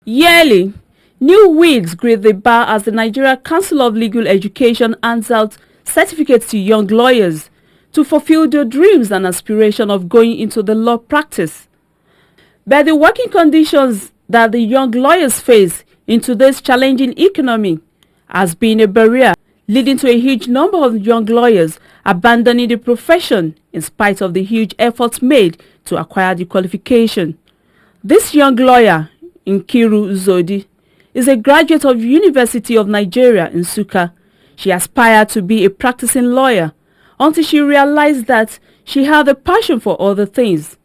Yearly, new Wigs greet the bar as the Nigeria Council of Legal Education hands out certificates to young lawyers to fulfill their dreams and aspiration of going into the law practice. But the working conditions that the young lawyers face in today's challenging economy has been a barrier, leading to a huge number of young lawyers abandoning the profession in spite of the huge efforts made to acquire the qualification. This young lawyer, Nkiru Zodi, is a graduate of University of Nigeria in Nsukka. She aspired to be a practicing lawyer until she realized that she had a passion for other things.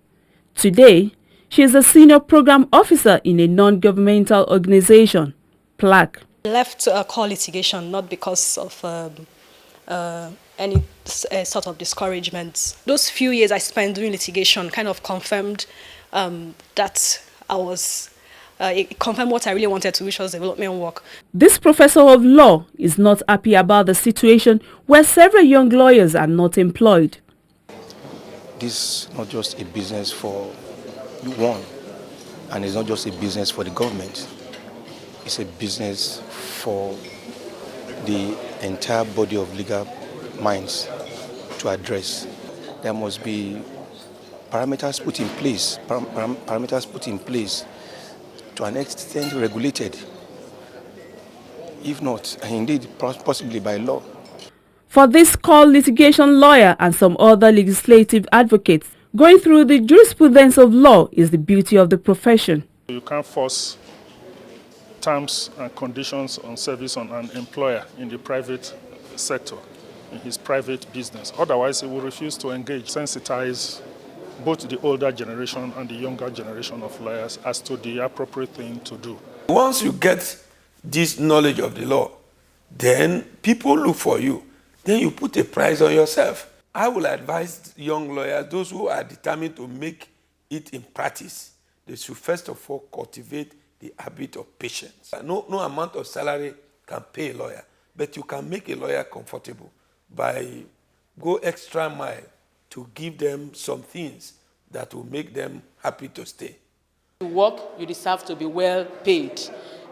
Today, she is a senior program officer in a non-governmental organization, PLAC. I left core litigation not because of any sort of discouragement. Those few years I spent doing litigation kind of confirmed that it confirmed what I really wanted to, which was development work. This professor of law is not happy about the situation where several young lawyers are not employed. This is not just a business for one, and it's not just a business for the government. It's a business for the entire body of legal minds to address. There must be parameters put in place, to an extent regulated, if not, and indeed possibly by law. For this core litigation lawyer and some other legislative advocates, going through the jurisprudence of law is the beauty of the profession. You can't force terms and conditions on service on an employer in the private sector, in his private business. Otherwise, he will refuse to engage, sensitize both the older generation and the younger generation of lawyers as to the appropriate thing to do. Once you get this knowledge of the law, then people look for you. Then you put a price on yourself. I will advise young lawyers, those who are determined to make it in practice, they should first of all cultivate the habit of patience. No amount of salary can pay a lawyer, but you can make a lawyer comfortable by go extra mile to give them some things that will make them happy to stay. To work, you deserve to be well paid.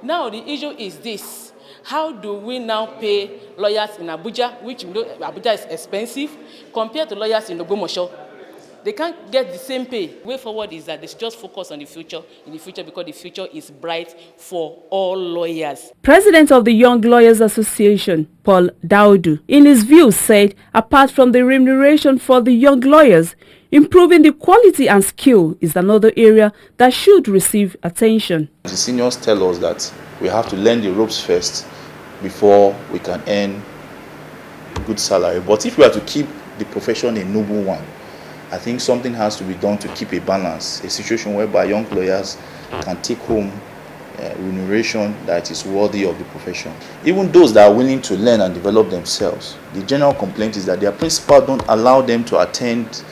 Now the issue is this: how do we now pay lawyers in Abuja, which you know Abuja is expensive, compared to lawyers in Ogbomoso? They can't get the same pay. The way forward is that they should just focus on the future, because the future is bright for all lawyers. President of the Young Lawyers Association, Paul Daudu, in his view said apart from the remuneration for the young lawyers, improving the quality and skill is another area that should receive attention. The seniors tell us that we have to learn the ropes first before we can earn a good salary. But if we are to keep the profession a noble one, I think something has to be done to keep a balance, a situation whereby young lawyers can take home remuneration that is worthy of the profession. Even those that are willing to learn and develop themselves, the general complaint is that their principal don't allow them to attend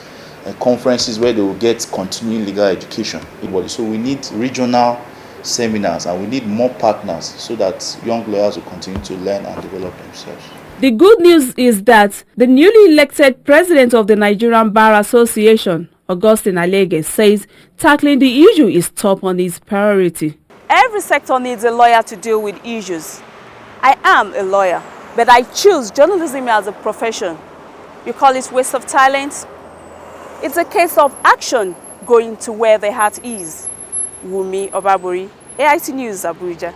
conferences where they will get continuing legal education. So we need regional seminars and we need more partners so that young lawyers will continue to learn and develop themselves. The good news is that the newly elected president of the Nigerian Bar Association, Augustine Alege, says tackling the issue is top on his priority. Every sector needs a lawyer to deal with issues. I am a lawyer, but I choose journalism as a profession. You call it waste of talent? It's a case of action going to where the heart is. Wumi Obaburi, AIT News, Abuja.